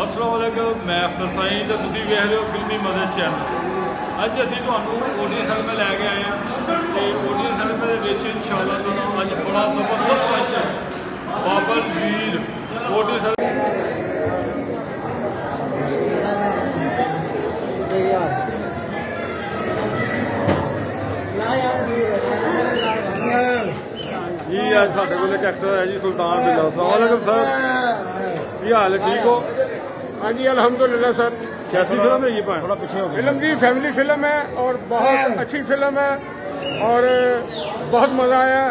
अस्सलाम वालेकुम, मैं अख्तर साई तो तुम वेख रहे हो फिल्मी मदद चैनल। अज असी ऑडियो फिल्म लैके आए हैं तो ऑडियो फिल्म के इंशाअल्लाह तुहानू अज बड़ा जबरदस्त क्वेश्चन बाबर वीर ऑडियो फिल्म जी। अज साडे कोल एक एक्टर है जी सुल्तान बिल्ला। अस्सलाम वालेकुम सर, की हाल है? ठीक हो? हाँ जी अल्हम्दुलिल्लाह सर। कैसी फिल्म है ये? थोड़ा पीछे हो। फिल्म जी फैमिली फिल्म है और बहुत अच्छी फिल्म है और बहुत मज़ा आया।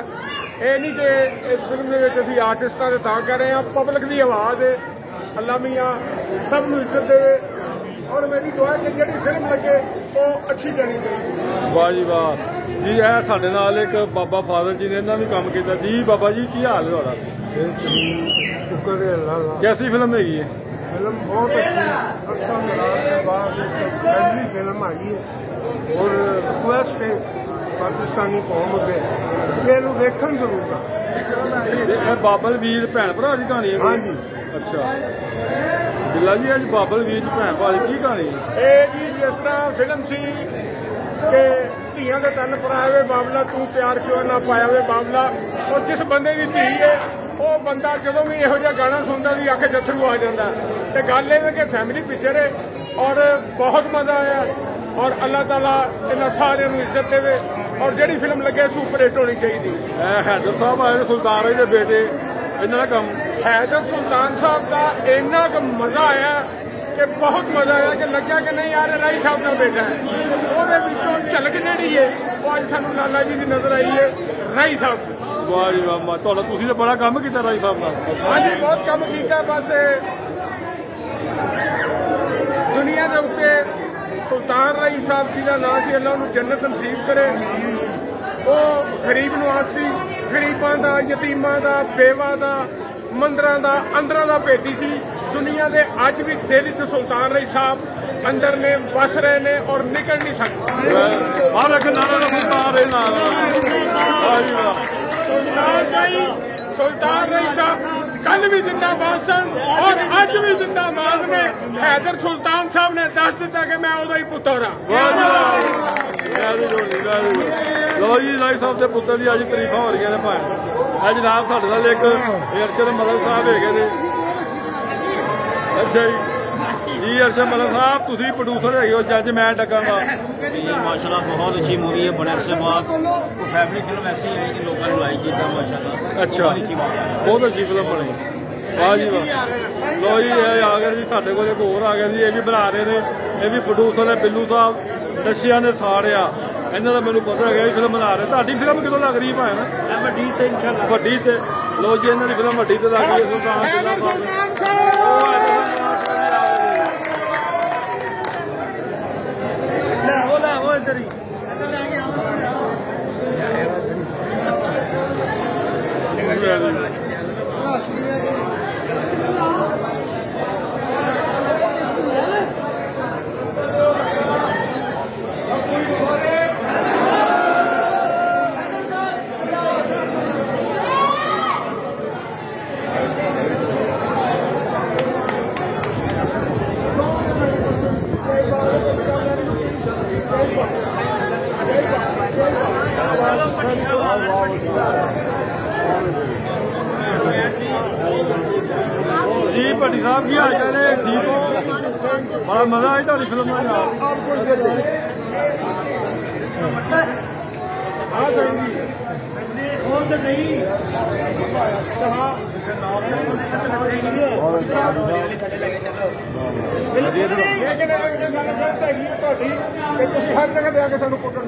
ये नहीं कि इस फिल्म के अभी आर्टिस्टा से तां कर रहे हैं, पब्लिक की आवाज़ है। अल्लाह मियाँ सब इज्जत दे और मेरी दुआ है कि जी फिल्म लगे वो अच्छी जानी चाहिए। वाह जी वाह जी। है साडे नाल एक बाबा फादर जी ने इन्होंने भी काम किया जी। बाबा जी की हाल है थोड़ा? कैसी फिल्म हैगी है? फिल्म बहुत अच्छी, अरसा मिलाद के बाद एक फैमिली फिल्म आ गई है और रिक्वेस्ट है पाकिस्तानी कौम अगे कि इन्हू देखण जरूर। बाबर वीर भैन भरा की कहानी है? हाँ जी। अच्छा बिल्ला जी, अज बाबर वीर भैन भरा की कहानी है? ये जी जिस तरह फिल्म सी कि धियां दे तन पराए बाबला तू प्यार क्यों ना पाया वे बाबला, और जिस बंदे की धी है वो बंदा जो भी यहो जिहा गाना सुनता भी अख जथरू आ जाता है। तो गल ये कि फैमिली पिक्चर है और बहुत मजा आया और अल्लाह ताला इन्होंने सारे इज्जत देवे और जिहड़ी फिल्म लगे सुपर हिट होनी चाहिए। हैदर साहब आए सुल्तान के बेटे, इन्होंने कम हैदर सुल्तान साहब का इन्ना क मजा आया कि बहुत मजा आया कि लग्या कि नहीं यार राई साहब का बेटा है। वो झलक जी है वो अज सानू लाला जी की नजर आई है राई साहब। वाह जी वाह, तुसीं तो बड़ा काम किया राई साहब नाल। हाँ जी बहुत काम किया। बस दुनिया के उत्ते सुल्तान राई साहब जी का नाम से अल्लाह उन्हें जन्नत नसीब करे। वो गरीब नवाज सी, गरीबों का, यतीमां का, बेवा का, मंदिरां का, अंदरां का भेदी सी। दुनिया के अज भी दिल च सुल्तान राई साहब अंदर ने, बस रहे ने और निकल नहीं सकते। सुल्तान राई साहब कल भी जिंदाबाद सन और अज भी जिंदाबाद ने। हैदर सुल्तान साहब ने दस दिता कि मैं उदा ही पुत्र हाँ। लो जी राई साहब के पुत्र की अज तरीफा हो रही ने भाई। जनाब साडे नाल एक अरशद मलक साहब है। अच्छा जी अरशद मलक साहब तुसीं प्रोड्यूसर है, जज मैं डकांगा। माशाल्लाह बहुत अच्छी मूवी है, बड़े अरसे बाद फैमिली फिल्म ऐसी है कि लोगों ने लाइक किया माशाल्लाह। अच्छा बहुत अच्छी फिल्म बनी। वाह जी वाह। लो जी आ गए जी साडे कोल एक होर आ गया जी, ये भी बना रहे ने, ये भी प्रोड्यूसर है बिल्लू साहब। नशिया ने साड़िया इन्हों का मैनू पता है फिल्म बना रहे। तुहाडी फिल्म कितों लग रही भाई ना? वड्डी ते इंशाल्लाह वड्डी ते। लो जी इन्हों की फिल्म वड्डी ते लग रही है सुल्तान। इधर ही जी भट्टी साहब की हाल चाल है? ठीक हो? बड़ा मजा आई थोड़ी फिल्म में? हाँ सही कौन से नहीं हर जगह दे आके सानू कुटन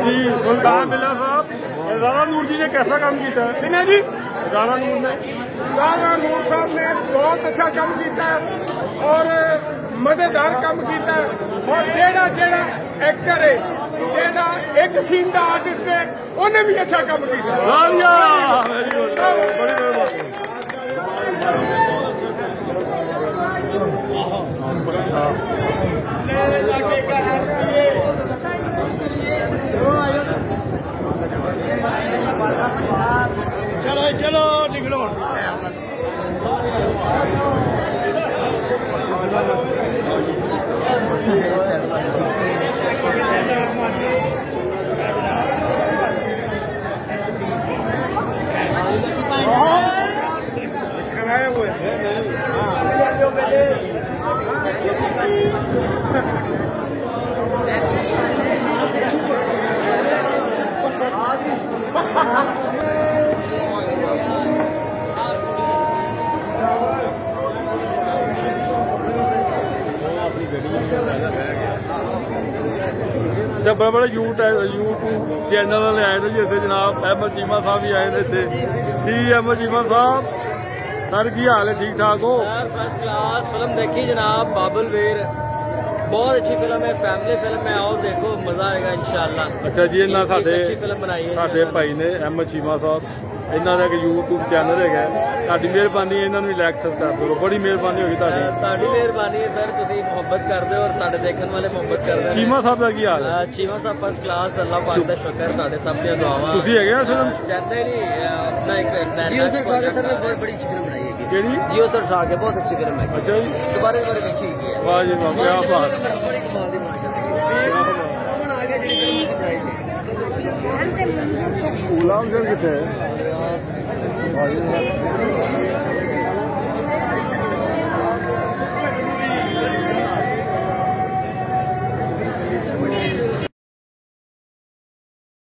जी सुल्तान बिल्ला साहब, राणा नूर जी ने कैसा काम किया है? किन्ने जी? राणा नूर ने। राणा नूर साहब ने बहुत अच्छा काम किया और मजेदार काम किया और जेड़ा जेड़ा एक्टर है जेड़ा एक सीन का आर्टिस्ट है उन्हें भी अच्छा काम किया। बड़ी मेहरबानी। ਤੇ ਬੜੇ ਬੜੇ YouTube ਚੈਨਲ ਵਾਲੇ ਆਏ ਨੇ ਜੀ ਇੱਥੇ ਜਨਾਬ ਅਹਿਮਦ ਚੀਮਾ ਸਾਹਿਬ ਵੀ ਆਏ ਨੇ ਇੱਥੇ ਜੀ ਅਹਿਮਦ ਚੀਮਾ ਸਾਹਿਬ सर की हाल है ठीक ठाक हो सर फर्स्ट क्लास फिल्म देखी जनाब बाबुल वीर बहुत अच्छी फिल्म है फैमिली फिल्म है आओ देखो मजा आएगा इंशाल्लाह अच्छा जी इन्ना साडे अच्छी फिल्म बनाई है साडे भाई ने अहमद चीमा साहब इन्ना दा YouTube चैनल है ਤੁਹਾਡੀ ਮਿਹਰਬਾਨੀ ਇਹਨਾਂ ਨੂੰ ਵੀ ਲਾਈਕ ਸਬਸਕ੍ਰਾਈਬ ਕਰੋ ਬੜੀ ਮਿਹਰਬਾਨੀ ਹੋਗੀ ਤੁਹਾਡੀ ਮਿਹਰਬਾਨੀ ਹੈ ਸਰ ਤੁਸੀਂ ਮੁਹੱਬਤ ਕਰਦੇ ਹੋ ਔਰ ਸਾਡੇ ਦੇਖਣ ਵਾਲੇ ਮੁਹੱਬਤ ਕਰਦੇ ਨੇ ਚੀਮਾ ਸਾਹਿਬ ਦਾ ਕੀ ਹਾਲ ਹੈ ਚੀਮਾ ਸਾਹਿਬ ਫਸਟ ਕਲਾਸ ਅੱਲਾਹ ਪਾਕ ਦਾ ਸ਼ੁਕਰ ਤੁਹਾਡੇ ਸਭ ਦੀਆਂ ਦੁਆਵਾਂ ਤੁਸੀਂ ਹੈਗੇ ਆ ਫਿਲਮ ਕਹਿੰਦੇ ਨਹੀਂ ਆਪਣਾ ਇੱਕ ਜੀਓ ਸਰ ਠਾਕੇ ਸਰ ਨੇ ਬਹੁਤ ਬੜੀ ਅੱਛੀ ਫਿਲਮ ਬਣਾਈ ਹੈ ਕਿਹੜੀ ਜੀਓ ਸਰ ਠਾਕੇ ਬਹੁਤ ਅੱਛੀ ਫਿਲਮ ਹੈ ਅੱਛਾ ਜੀ ਦੁਬਾਰੇ ਵੇਖੀ ਗਈ ਹੈ ਵਾਹ ਜੀ ਵਾਹ ਕੀ ਬਾਤ ਬੜੀ ਕਮਾਲ ਦੀ ਮਾਸ਼ਾਅੱਲਾ ਹੁਣ ਆ ਗਿਆ ਜਿਹੜੀ ਫਿਲਮ ਬਣਾਈ ਹੈ ਗੁਲਾਮ ਸਿੰਘ ਕਿੱਥੇ ਹੈ